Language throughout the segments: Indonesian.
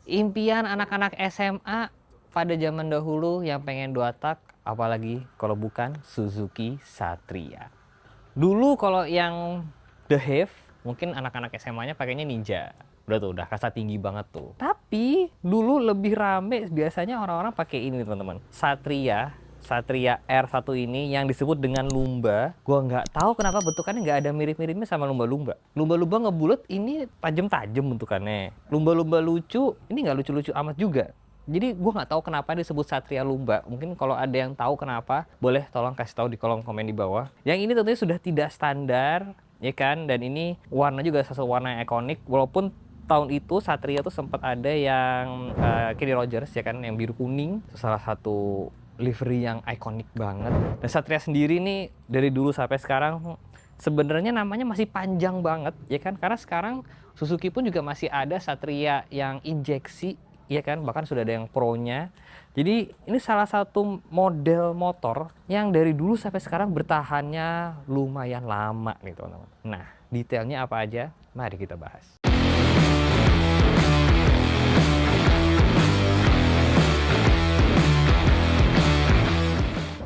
Impian anak-anak SMA pada zaman dahulu yang pengen 2 tak, apalagi kalau bukan Suzuki Satria. Dulu kalau yang The Hive, mungkin anak-anak SMA-nya pakainya Ninja. Udah kasta tinggi banget tuh. Tapi dulu lebih rame biasanya orang-orang pakai ini teman-teman. Satria R1 ini yang disebut dengan lumba. Gua nggak tahu kenapa bentukannya nggak ada mirip-miripnya sama lumba-lumba. Lumba-lumba ngebulet, ini tajam-tajam bentukannya. Lumba-lumba lucu, ini nggak lucu-lucu amat juga. Jadi gue nggak tahu kenapa disebut Satria Lumba. Mungkin kalau ada yang tahu kenapa, boleh tolong kasih tahu di kolom komen di bawah. Yang ini tentunya sudah tidak standar, ya kan? Dan ini warna juga sesuatu warna yang ikonik. Walaupun tahun itu Satria tuh sempat ada yang Kenny Rogers, ya kan, yang biru kuning. Salah satu livery yang ikonik banget. Dan Satria sendiri nih dari dulu sampai sekarang sebenarnya namanya masih panjang banget, ya kan? Karena sekarang Suzuki pun juga masih ada Satria yang injeksi, ya kan? Bahkan sudah ada yang pro-nya. Jadi ini salah satu model motor yang dari dulu sampai sekarang bertahannya lumayan lama nih teman-teman. Nah, detailnya apa aja? Mari kita bahas.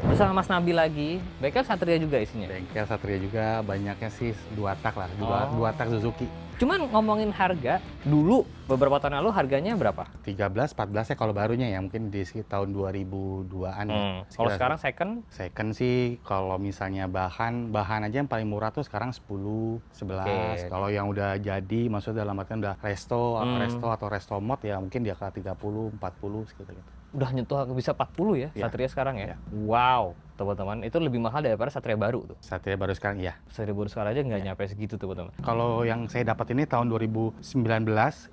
Bersama Mas Nabil lagi, bengkel Satria juga isinya. Bengkel Satria juga banyaknya sih 2 tak lah, dua tak Suzuki. Cuman ngomongin harga, dulu beberapa tahun lalu harganya berapa? 13, 14 ya kalau barunya ya, mungkin di sekitar tahun 2002-an ya. Kalau sekarang second? Second sih kalau misalnya bahan aja yang paling murah tuh sekarang 10, 11. Kalau yang udah jadi, maksudnya dalam artian udah resto atau resto mod ya mungkin dia ke 30, 40 segitu gitu. Udah nyentuh bisa 40 ya, Satria sekarang ya? Wow, teman-teman, itu lebih mahal daripada Satria baru tuh. Satria baru sekarang iya. Satria baru sekarang aja nggak nyampe segitu teman-teman. Kalau yang saya dapat ini tahun 2019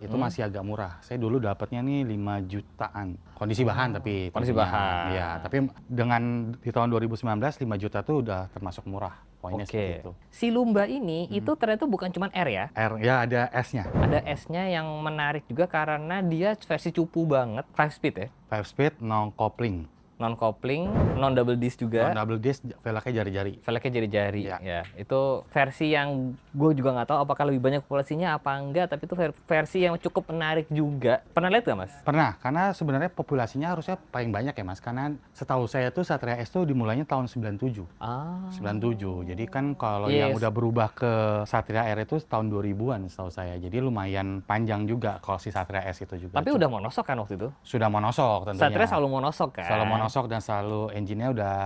itu masih agak murah. Saya dulu dapatnya nih 5 jutaan. Kondisi bahan tapi kondisi bahan. Ya, tapi dengan di tahun 2019 5 juta tuh udah termasuk murah. Poinnya seperti itu. Si Lumba ini itu ternyata bukan cuma R ya? R ya, ada S-nya. Ada S-nya yang menarik juga karena dia versi cupu banget, 5 speed ya. 5 speed, non coupling. Non coupling, non double disc juga. Non double disc, velgnya jari-jari. Velgnya jari-jari ya. Itu versi yang gue juga nggak tahu apakah lebih banyak populasinya apa enggak, tapi itu versi yang cukup menarik juga. Pernah lihat nggak Mas? Pernah, karena sebenarnya populasinya harusnya paling banyak ya Mas. Karena setahu saya tuh Satria S tuh dimulainya tahun 97. 97. Jadi kan kalau yang udah berubah ke Satria R itu tahun 2000-an setahu saya. Jadi lumayan panjang juga kalau si Satria S itu juga. Tapi udah monosok kan waktu itu? Sudah monosok tentunya. Satria selalu monosok kan? Selalu monosok dan selalu engine-nya udah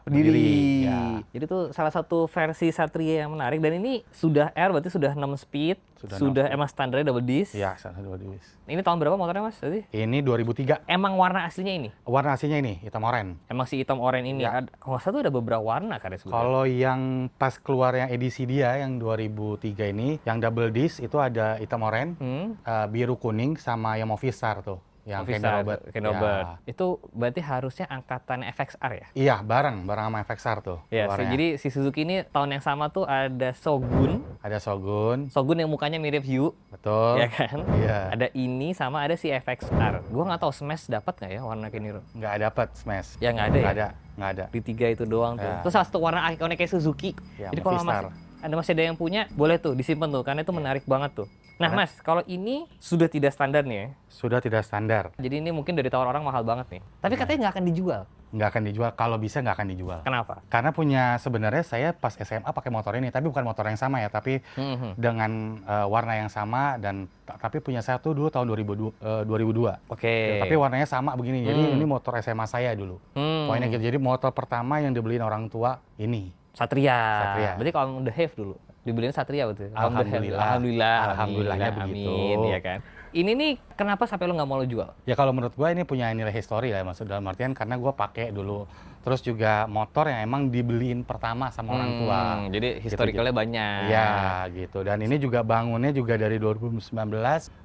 berdiri. Ya. Jadi itu salah satu versi Satria yang menarik. Dan ini sudah R, berarti sudah 6 speed. Sudah emang standarnya double disc. Iya, standar double disc. Ini tahun berapa motornya Mas? Tadi? Ini 2003. Emang warna aslinya ini? Warna aslinya ini, hitam oren. Emang si hitam oren ini? Ya. Kalau nggak salah tuh ada beberapa warna kan ya sebenarnya? Kalau yang pas keluar yang edisi dia, yang 2003 ini, yang double disc itu ada hitam oren, biru kuning, sama yang Movistar tuh. Yang Kenny Robert. Itu berarti harusnya angkatan FXR ya? Iya, bareng sama FXR tuh. Iya, jadi si Suzuki ini tahun yang sama tuh ada Shogun. Ada Shogun. Shogun yang mukanya mirip Yu. Betul. Ya kan? Iya. Ada ini sama ada si FXR. Gua nggak tahu Smash dapat nggak ya warna Kenny Robert? Nggak dapat Smash. Ya nggak ada Nggak ada. Di 3 itu doang tuh. Terus salah satu warna ikonik kayak Suzuki. Ya, jadi kalau masih ada yang punya, boleh tuh disimpan tuh, karena itu menarik banget tuh. Nah Mas, kalau ini sudah tidak standar nih ya? Sudah tidak standar. Jadi ini mungkin dari tawar orang mahal banget nih. Tapi katanya nggak akan dijual. Nggak akan dijual, kalau bisa nggak akan dijual. Kenapa? Karena sebenarnya saya pas SMA pakai motor ini, tapi bukan motor yang sama ya, tapi dengan warna yang sama, dan tapi punya saya tuh dulu tahun 2002. Oke. Tapi warnanya sama begini, jadi ini motor SMA saya dulu. Poinnya gitu, jadi motor pertama yang dibeliin orang tua ini. Satria. Berarti kalau The Hive dulu dibeliin Satria betul. Alhamdulillahnya begitu. Amin, ya kan. Ini nih kenapa sampai lo nggak mau lo jual? Ya kalau menurut gue ini punya nilai histori lah, maksud dalam artian karena gue pakai dulu. Terus juga motor yang emang dibeliin pertama sama orang tua. Jadi historicalnya banyak. Ya gitu. Dan ini juga bangunnya juga dari 2019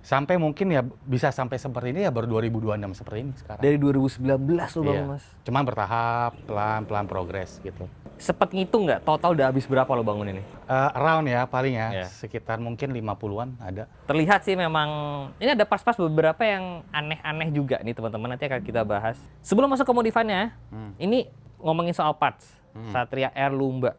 sampai mungkin ya bisa sampai seperti ini ya baru 2026 seperti ini sekarang. Dari 2019 lo bangun Mas? Cuman bertahap, pelan-pelan progres gitu. Sempet ngitung nggak total udah habis berapa lo bangun ini? Around ya paling ya, sekitar mungkin 50-an ada. Terlihat sih memang, ini ada pas-pas beberapa yang aneh-aneh juga nih teman-teman, nanti akan kita bahas. Sebelum masuk ke modifannya, ini ngomongin soal parts, Satria R Lumba.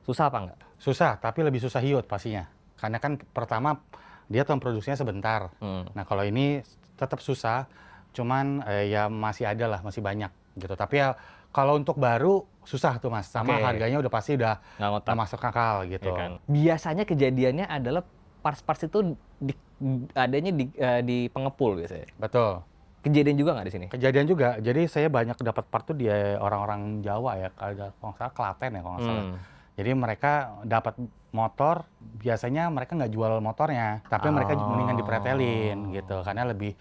Susah apa nggak? Susah, tapi lebih susah hiut pastinya. Karena kan pertama dia tahun produksinya sebentar. Nah kalau ini tetap susah, cuman ya masih ada lah, masih banyak gitu. Tapi ya kalau untuk baru susah tuh Mas, sama harganya udah pasti udah nggak masuk akal gitu. Ya kan? Biasanya kejadiannya adalah parts-parts itu adanya di pengepul biasanya. Betul. Kejadian juga nggak di sini? Kejadian juga. Jadi saya banyak dapat part tuh di orang-orang Jawa ya, kalau nggak salah Klaten ya kalau nggak salah. Jadi mereka dapat motor, biasanya mereka nggak jual motornya, tapi mereka mendingan dipretelin gitu, karena lebih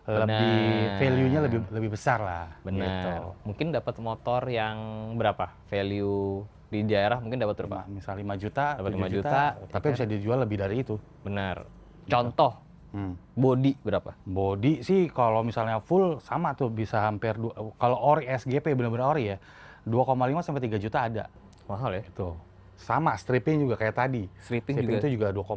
value-nya lebih besar lah. Benar. Gitu. Mungkin dapat motor yang berapa? Value di daerah mungkin dapat berapa? Misal 5 juta, dapat 5 juta, juta, tapi bisa dijual lebih dari itu. Benar. Contoh, body berapa? Body sih kalau misalnya full sama tuh bisa hampir kalau ori SGP benar-benar ori ya, 2,5 sampai 3 juta ada. Mahal ya? Itu. Sama stripping juga kayak tadi. Stripping itu juga 2,5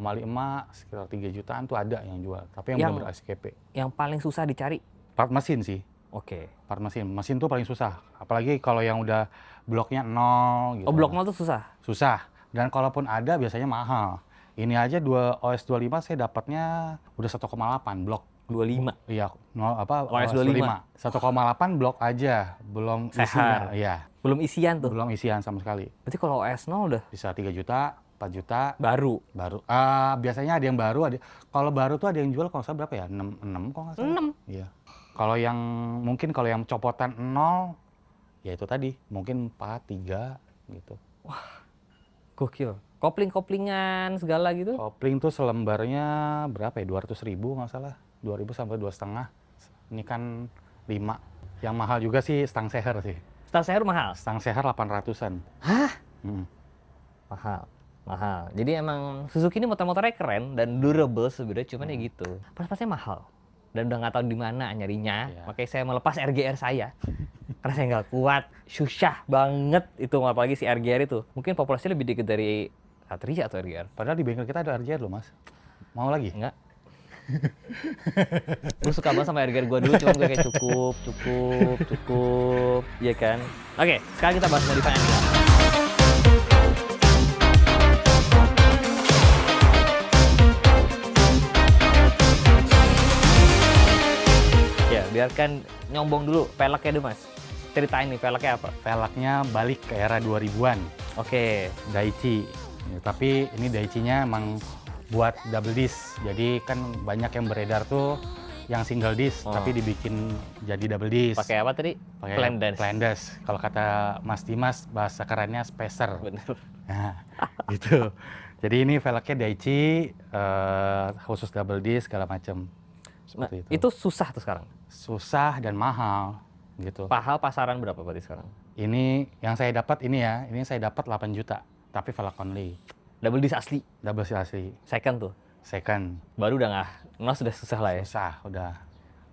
sekitar 3 jutaan tuh ada yang jual. Tapi yang benar-benar SGP. Yang paling susah dicari? Part mesin sih. Oke. Part mesin. Mesin tuh paling susah. Apalagi kalau yang udah bloknya 0 gitu. Oh, blok 0 tuh susah? Susah. Dan kalaupun ada biasanya mahal. Ini aja OS25 saya dapatnya udah 1,8 blok. 25? Iya, OS25? 1,8 blok aja, belum isian. Iya. Belum isian tuh? Belum isian sama sekali. Berarti kalau OS0 udah? Bisa 3 juta, 4 juta. Baru? Biasanya ada yang baru. Kalau baru tuh ada yang jual kalau nggak salah berapa ya? 6 kalau nggak salah. 6? Iya. Kalau yang copotan 0, ya itu tadi. Mungkin 4, 3 gitu. Wah, gokil. Kopling-koplingan segala gitu? Kopling tuh selembarnya berapa ya? 200.000 nggak salah. 2.000 sampai 2,5. Ini kan 5. Yang mahal juga sih stang seher sih. Stang seher mahal? Stang seher 800-an. Hah? Mahal. Jadi emang Suzuki ini motor-motornya keren dan durable sebenarnya, cuman ya gitu. Pas-pasnya mahal. Dan udah nggak tahu di mana nyarinya. Yeah. Makanya saya melepas RGR saya. Karena saya nggak kuat. Susah banget itu, apalagi si RGR itu. Mungkin populasinya lebih dikit dari Satria atau RGR. Padahal di bengkel kita ada RGR loh Mas. Mau lagi? Enggak. Gue suka banget sama RGR gue dulu, cuman gue kayak cukup. Iya kan? Oke, sekarang kita bahas modifan ini. Ya, biarkan nyombong dulu peleknya dulu Mas. Ceritain nih peleknya apa? Peleknya balik ke era 2000-an. Oke. Daichi. Ya, tapi ini Daichi-nya emang buat double disc. Jadi kan banyak yang beredar tuh yang single disc tapi dibikin jadi double disc. Pakai apa tadi? Pakai Plandes. Kalau kata Mas Dimas bahasa kerennya spacer. Bener. Nah, gitu. Jadi ini velgnya Daichi khusus double disc segala macam. Seperti itu susah tuh sekarang? Susah dan mahal gitu. Pasaran berapa berarti sekarang? Ini yang saya dapat ini saya dapat 8 juta. Tapi velg only. Double disc asli? Double disc asli. Second tuh? Second. Baru udah nggak? Sudah susah lah ya? Susah, udah.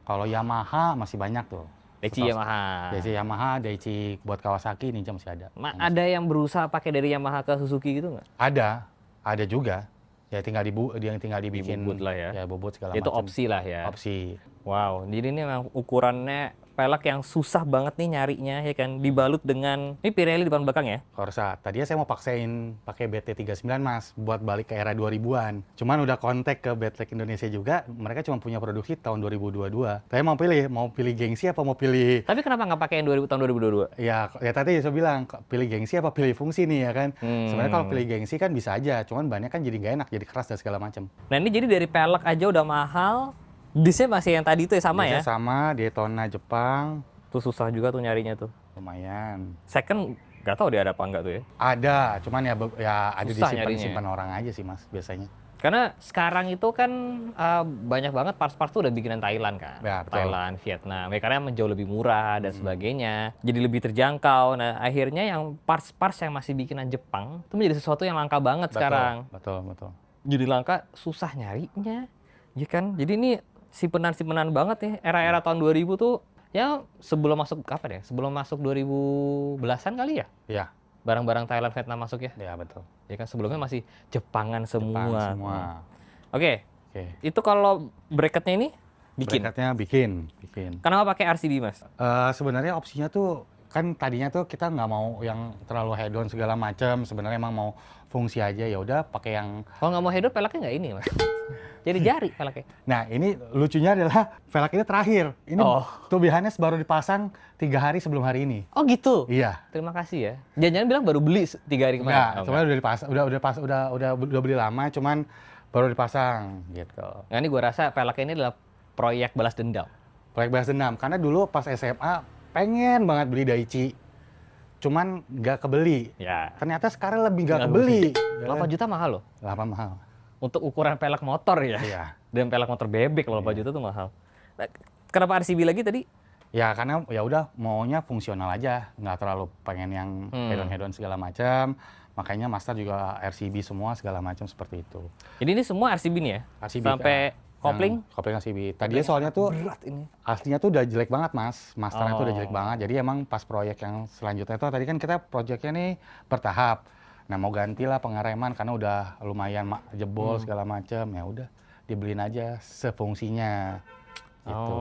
Kalau Yamaha masih banyak tuh. Daichi Yamaha, Daichi buat Kawasaki ini masih ada. Ada yang berusaha pakai dari Yamaha ke Suzuki gitu nggak? Ada juga. Ya tinggal dibikin. Bubut lah ya? Ya bubut segala macam. Itu opsi lah ya? Opsi. Wow, jadi ini memang ukurannya pelek yang susah banget nih nyarinya ya kan, dibalut dengan ini Pirelli depan belakang ya? Corsa. Tadinya saya mau paksain pakai BT39 Mas buat balik ke era 2000-an. Cuman udah kontak ke Betlek Indonesia juga, mereka cuma punya produksi tahun 2022. Saya mau pilih gengsi apa mau pilih. Tapi kenapa nggak pakai yang tahun 2022? Ya tadi saya bilang pilih gengsi apa pilih fungsi nih ya kan. Sebenarnya kalau pilih gengsi kan bisa aja, cuman bannya kan jadi nggak enak, jadi keras dan segala macam. Nah ini jadi dari pelek aja udah mahal. Disnya masih yang tadi itu ya sama ya? Sama, Daytona Jepang. Tuh susah juga tuh nyarinya tuh. Lumayan. Second nggak tahu dia ada apa enggak tuh ya? Ada, cuman ya ada disimpan orang aja sih Mas biasanya. Karena sekarang itu kan banyak banget parts-parts tuh udah bikinan Thailand kan? Ya, Thailand, Vietnam. Ya, karena jauh lebih murah dan sebagainya. Jadi lebih terjangkau. Nah akhirnya yang parts-parts yang masih bikinan Jepang itu menjadi sesuatu yang langka banget sekarang. Betul. Jadi langka, susah nyarinya. Ya kan? Jadi ini simpenan banget ya, era-era tahun 2000 tuh ya sebelum masuk kapan ya? Sebelum masuk 2010-an kali ya? Iya. Barang-barang Thailand, Vietnam masuk ya? Iya, betul. Ya kan sebelumnya masih Jepangan semua. Oke. Itu kalau bracketnya ini bikin? Bracketnya bikin. Kenapa pakai RCD Mas? Sebenarnya opsinya tuh kan tadinya tuh kita nggak mau yang terlalu head on segala macam, sebenarnya emang mau fungsi aja, ya udah pakai yang. Kalau nggak mau head on, peleknya nggak ini Mas. Jadi jari peleknya. Nah ini lucunya adalah velg ini terakhir. Ini to be honest baru dipasang 3 hari sebelum hari ini. Oh gitu? Iya. Terima kasih ya. Jangan-jangan bilang baru beli 3 hari kemarin? Enggak, sebenarnya udah dipasang, udah beli lama, cuman baru dipasang gitu. Nah ini gue rasa pelek ini adalah proyek balas dendam. Proyek balas dendam, karena dulu pas SMA pengen banget beli Daichi, cuman nggak kebeli. Ya. Ternyata sekarang lebih nggak kebeli. 8 juta mahal loh. 8 mahal. Untuk ukuran pelek motor ya. Iya. Dan pelek motor bebek kalau 8 juta tuh mahal. Nah, kenapa RCB lagi tadi? Ya karena ya udah maunya fungsional aja, nggak terlalu pengen yang head-on segala macam. Makanya Master juga RCB semua segala macam seperti itu. Jadi ini semua RCB nih ya? RCB sampai kopling? Kopling RCB. Tadinya soalnya tuh berat ini. Aslinya tuh udah jelek banget Mas. Masternya tuh udah jelek banget. Jadi emang pas proyek yang selanjutnya itu tadi kan kita proyeknya nih bertahap. Nah mau gantilah pengereman karena udah lumayan jebol segala macam. Ya udah dibeliin aja sefungsinya. Gitu.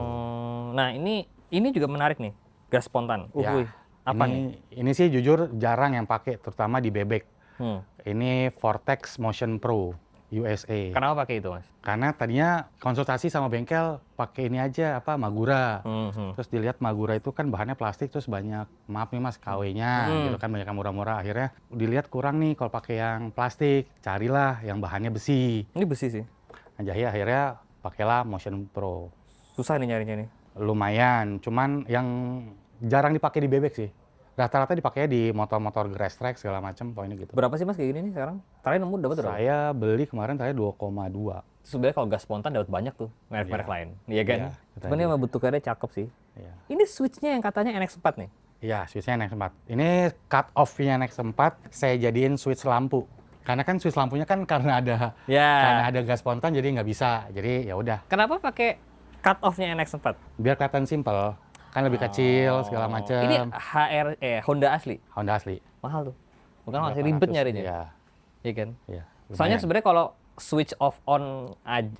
Nah ini juga menarik nih, gas spontan. Ya, apa nih? Ini sih jujur jarang yang pakai, terutama di bebek. Ini Vortex Motion Pro USA. Kenapa pakai itu Mas? Karena tadinya konsultasi sama bengkel pakai ini aja Magura. Terus dilihat Magura itu kan bahannya plastik, terus banyak, maaf nih Mas, KW-nya gitu kan, banyak yang murah-murah. Akhirnya dilihat kurang nih kalau pakai yang plastik, carilah yang bahannya besi. Ini besi sih. Nah, ya akhirnya pakailah Motion Pro. Susah nih nyarinya nih. Lumayan, cuman yang jarang dipakai di bebek sih. Rata-rata dipakai di motor-motor grass track segala macam, poinnya gitu. Berapa sih Mas kayak gini nih sekarang? Terakhir nemu dapat berapa? Saya beli kemarin tadi 2,2. Sebenarnya kalau gas spontan dapat banyak tuh merek-merek lain, iya kan? Sebenarnya sama bentukannya cakep sih. Iya. Ini switch-nya yang katanya NX4 nih. Iya, switch-nya NX4. Ini cut off-nya NX4 saya jadiin switch lampu. Karena kan switch lampunya kan karena ada gas spontan jadi nggak bisa. Jadi ya udah. Kenapa pakai cut off-nya NX4? Biar kelihatan simple. Kan lebih kecil segala macam. Ini Honda asli. Honda asli. Mahal tuh. Bukan masih ribet nyarinya. Iya. Iya kan? Iya. Soalnya sebenarnya kalau switch off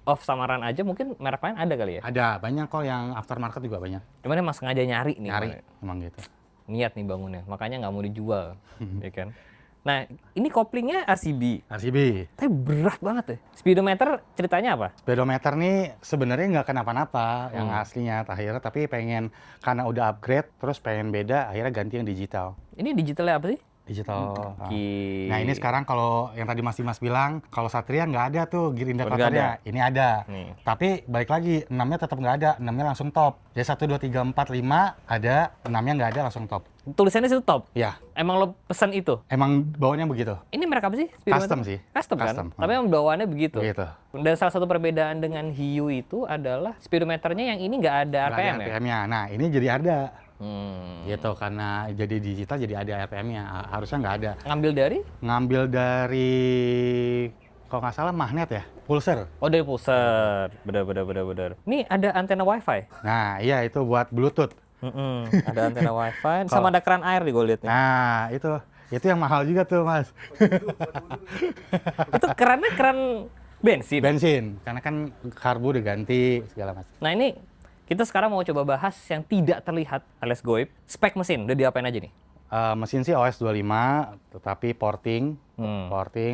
off sama run aja mungkin merek lain ada kali ya? Ada, banyak kok yang aftermarket juga banyak. Cuman Mas sengaja nyari nih. Nyari, emang gitu. Niat nih bangunnya, makanya nggak mau dijual. Ya kan? Nah, ini koplingnya RCB. RCB. Tapi berat banget ya. Speedometer ceritanya apa? Speedometer nih sebenarnya nggak kenapa-napa yang aslinya akhirnya, tapi pengen karena udah upgrade terus pengen beda akhirnya ganti yang digital. Ini digitalnya apa sih? Digital. Nah ini sekarang kalau yang tadi Mas Dimas bilang kalau Satria nggak ada tuh gear indikatornya. Ini ada. Nih. Tapi balik lagi 6-nya tetap nggak ada. 6-nya langsung top. Jadi 1, 2, 3, 4, 5 ada. 6-nya nggak ada langsung top. Tulisannya situ top? Iya. Emang lo pesan itu? Emang bawaannya begitu. Ini merek apa sih? Custom sih. Custom kan? Custom. Tapi emang bawaannya begitu. Begitu. Dan salah satu perbedaan dengan Hiyu itu adalah speedometernya yang ini nggak ada Nggak RPM ada ya? RPM-nya. Nah ini jadi ada. Gitu karena jadi digital jadi ada RPM-nya. Harusnya nggak ada. Ngambil dari kalau nggak salah magnet ya, pulser. Oh dari pulser, bener. Ini ada antena WiFi. Nah iya itu buat Bluetooth. Ada antena WiFi, sama ada keran air di gue lihat. Nah itu yang mahal juga tuh Mas. Itu kerannya keran bensin. Bensin, karena kan karbu udah ganti segala macam. Nah ini kita sekarang mau coba bahas yang tidak terlihat alias goib. Spek mesin udah diapain aja nih? Mesin sih OS 25, tetapi porting,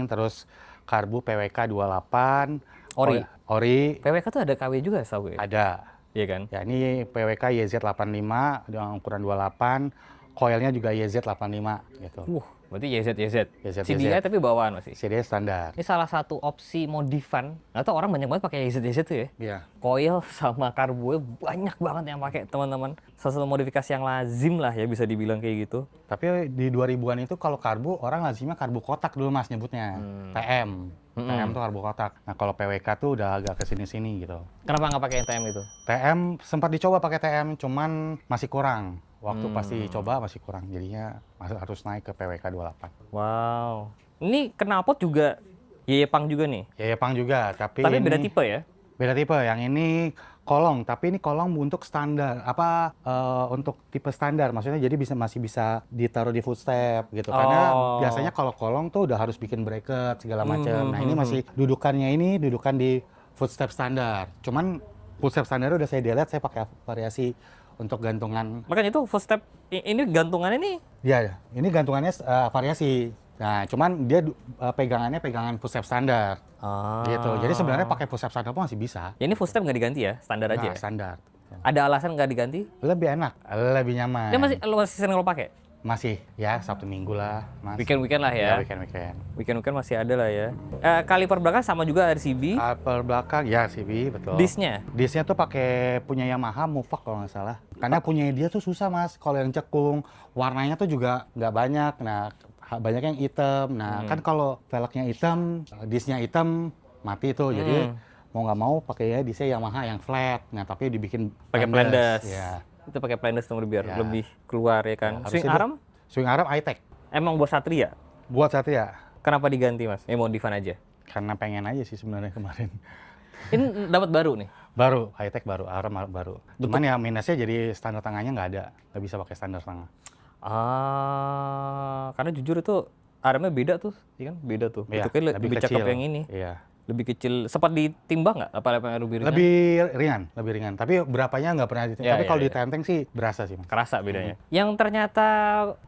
terus karbu PWK 28, ori. PWK tuh ada KW juga tau gue. Ada. Iya kan? Ya ini PWK YZ85 dengan ukuran 28, coilnya juga YZ85 gitu. Berarti YZ. YZ. CDI tapi bawaan masih. CDI standar. Ini salah satu opsi modifan. Atau orang banyak banget pakai YZ tuh ya. Iya. Coil sama karbu banyak banget yang pakai teman-teman. Salah satu modifikasi yang lazim lah ya bisa dibilang kayak gitu. Tapi di 2000-an itu kalau karbu orang lazimnya karbu kotak dulu Mas nyebutnya. TM. TM tuh karbu kotak. Nah kalau PWK tuh udah agak kesini-sini gitu. Kenapa nggak pakai yang TM itu? TM sempat dicoba pakai TM, cuman masih kurang. Waktu pasti coba masih kurang, jadinya harus naik ke PWK 28. Wow. Ini knalpot juga Yeyepang juga nih? Yeyepang juga, tapi beda tipe ya? Beda tipe, yang ini kolong, tapi ini kolong untuk standar, untuk tipe standar, maksudnya jadi masih bisa ditaruh di footstep gitu. Karena biasanya kalau kolong tuh udah harus bikin bracket segala macam. Nah ini masih dudukan di footstep standar. Cuman footstep standar udah saya delete, saya pakai variasi untuk gantungan. Makanya itu footstep ini gantungannya nih. Ya, ini gantungannya variasi. Nah, cuman dia pegangan footstep standar. Gitu. Jadi sebenarnya pakai footstep standar pun masih bisa. Ya, ini footstep nggak diganti ya, standar aja. Nah, standar. Ada alasan nggak diganti? Lebih enak, lebih nyaman. Dia masih sering lo pakai? Masih, ya Sabtu Minggu lah, Mas. Weekend lah ya. Weekend masih ada lah ya. Kaliper belakang sama juga RCB. Kaliper belakang, ya RCB, betul. Disnya tuh pakai punya Yamaha Mufak kalau nggak salah. Karena punya dia tuh susah, Mas. Kalau yang cekung, warnanya tuh juga nggak banyak. Nah, banyak yang hitam. Nah, kan kalau velgnya hitam, disnya hitam, mati tuh. Jadi mau nggak mau pakai ya disnya Yamaha yang flat. Nah, tapi dibikin pakai plandes. Ya. Itu pakai plandes nomor biar lebih keluar ya kan. Ya, Swing arm high-tech. Emang buat Satria? Buat Satria. Kenapa diganti, Mas? Modifan aja? Karena pengen aja sih sebenarnya kemarin. Ini dapat baru nih? Baru, high-tech baru, arm baru. Cuman ya minusnya jadi standar tangannya nggak ada. Nggak bisa pakai standar tangan. Karena jujur itu armnya beda tuh, iya kan? Beda tuh. Ya, itu kan lebih cakep yang ini. Iya. Lebih kecil. Sempat ditimbang nggak? Apa yang lebih ringan? Lebih ringan. Tapi berapanya nggak pernah ditimbang. Tapi kalau ditenteng sih berasa sih, Mas. Kerasa bedanya. Yang ternyata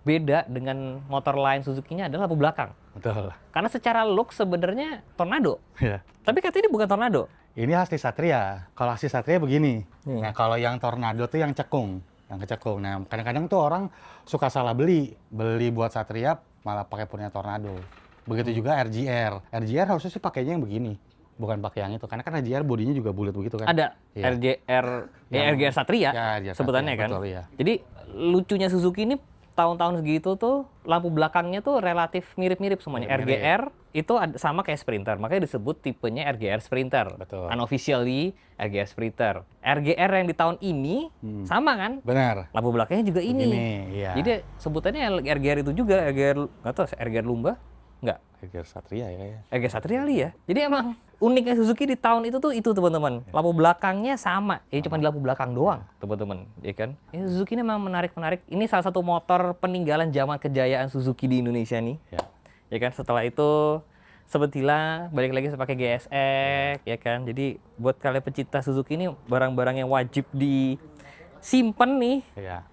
beda dengan motor lain Suzuki-nya adalah lampu belakang. Betul. Karena secara look sebenarnya Tornado. Iya. Tapi katanya ini bukan Tornado. Ini asli Satria. Kalau asli Satria begini. Nah, kalau yang Tornado tuh yang cekung. Yang kecekung. Nah, kadang-kadang tuh orang suka salah beli. Beli buat Satria malah pakai punya Tornado. Begitu juga RGR. RGR harusnya sih pakainya yang begini. Bukan pakai yang itu. Karena kan RGR bodinya juga bulat begitu kan. Ada. Ya. RGR Satria RGR sebutannya Satria, kan. betul, iya. Jadi lucunya Suzuki ini tahun-tahun segitu tuh lampu belakangnya tuh relatif mirip-mirip semuanya. RGR itu sama kayak Sprinter. Makanya disebut tipenya RGR Sprinter. Betul. Unofficially RGR Sprinter. RGR yang di tahun ini sama kan? Benar. Lampu belakangnya juga ini. Iya. Jadi sebutannya RGR itu juga. Nggak tahu RGR Lumba? Nggak. RGR Satria ya. RGR Satria kali ya. Jadi emang uniknya Suzuki di tahun itu teman-teman. Lampu belakangnya sama. Ya cuma di lampu belakang doang teman-teman. Ya kan? Ya, Suzuki ini memang menarik. Ini salah satu motor peninggalan zaman kejayaan Suzuki di Indonesia nih. Ya. Ya kan? Setelah itu sebetulnya balik lagi pakai GSX ya kan. Jadi buat kalian pecinta Suzuki ini barang-barang yang wajib disimpan nih. Iya.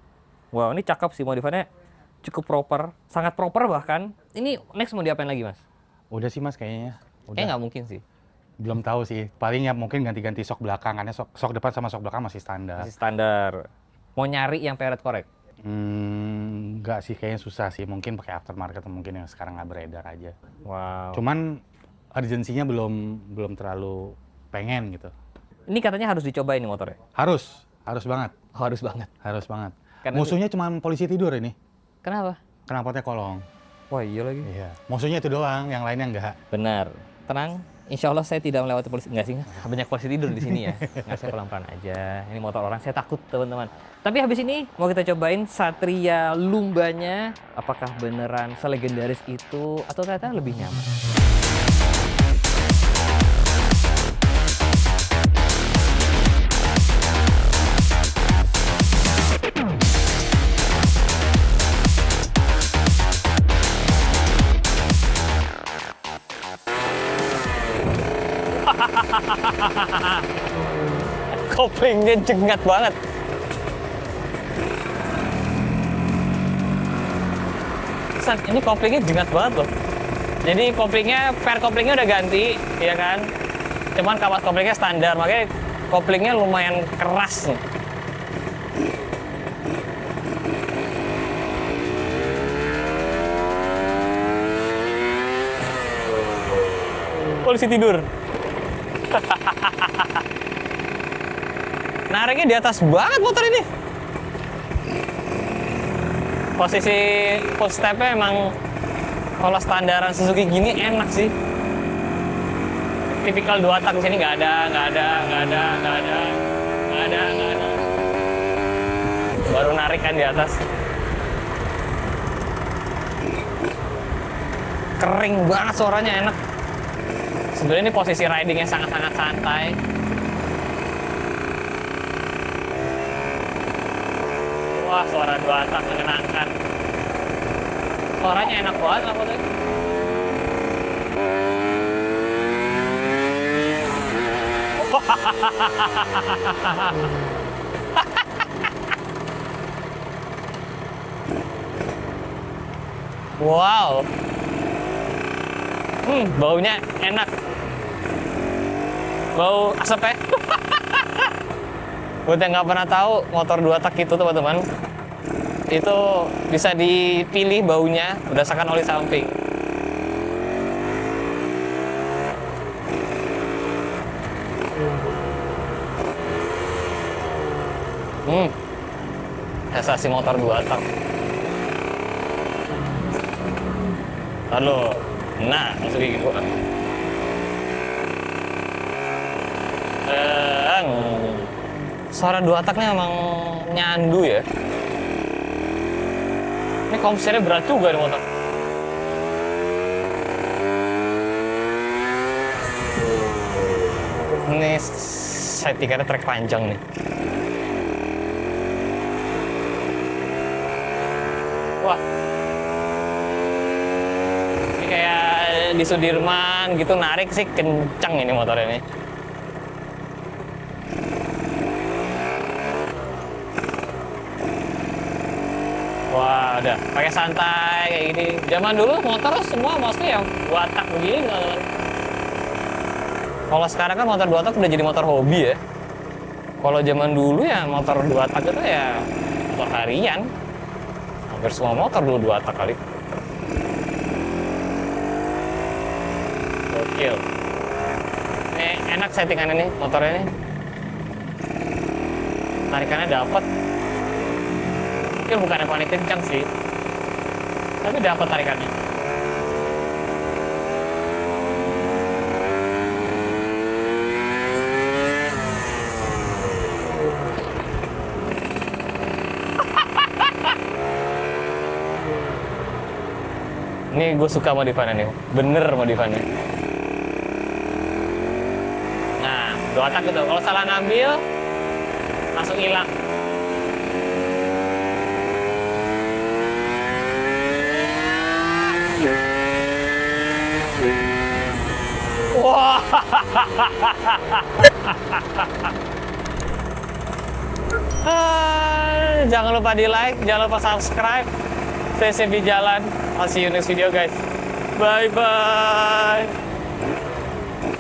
Wow, ini cakep sih modifannya. Cukup proper, sangat proper bahkan. Ini next mau diapain lagi, Mas? Udah sih, Mas, kayaknya. Kayaknya nggak mungkin sih. Belum tahu sih. Paling ya mungkin ganti-ganti sok belakang. Karena sok depan sama sok belakang masih standar. Masih standar. Mau nyari yang peret korek? Nggak sih, kayaknya susah sih. Mungkin pakai aftermarket atau mungkin yang sekarang nggak beredar aja. Wow. Cuman urgensinya belum terlalu pengen gitu. Ini katanya harus dicoba ini motornya? Harus banget. Oh, harus banget. Harus banget. Karena musuhnya cuma polisi tidur ini. Kenapa? Knalpotnya kolong. Wah, iya lagi. Iya. Musuhnya itu doang, yang lainnya enggak. Benar. Tenang. Insya Allah saya tidak melewati polisi. Enggak sih, banyak polisi tidur di sini ya. Nggak, saya pelan-pelan aja. Ini motor orang, saya takut teman-teman. Tapi habis ini mau kita cobain Satria Lumbanya. Apakah beneran selegendaris itu atau ternyata lebih nyaman? Koplingnya jengat banget. Ini koplingnya jengat banget loh. Jadi koplingnya udah ganti, ya kan? Cuman kapas koplingnya standar, makanya koplingnya lumayan keras nih. Polisi tidur. Nariknya di atas banget motor ini. Posisi footstep-nya emang kalau standaran Suzuki gini enak sih. Tipikal 2 tak di sini nggak ada. Baru narik kan di atas. Kering banget suaranya, enak. Sebenarnya ini posisi ridingnya sangat-sangat santai. Wah, suara 2 tak menyenangkan. Suaranya enak banget lah motornya. Wow. Baunya enak. Bau asap ya. Buat yang nggak pernah tahu motor 2 tak itu teman-teman, itu bisa dipilih baunya berdasarkan oli samping. Sensasi motor 2 tak. Lalu, nah langsung gigi gua. Suara 2 taknya emang nyandu ya. Ini kompresirnya berat juga nih motor. Ini settingannya trek panjang nih. Wah. Ini kayak di Sudirman gitu, narik sih kencang ini motor ini. Wah, udah pakai santai kayak gini. Zaman dulu motor semua mostly yang 2 tak begini, teman-teman. Kalau sekarang kan motor 2 tak udah jadi motor hobi ya. Kalau zaman dulu ya motor 2 tak itu ya motor harian. Hampir semua motor dulu 2 tak kali. Gokil. Ini enak settingan ini motornya ini. Tarikannya dapat. Mungkin bukan yang paling kencang sih, tapi dapat tarikannya. Ini gue suka modifannya nih, bener modifannya. Nah, 2 tak gitu, kalau salah ngambil langsung hilang. Wah. Jangan lupa di like, jangan lupa subscribe. Stay safe di jalan. I'll see you next video guys. Bye bye.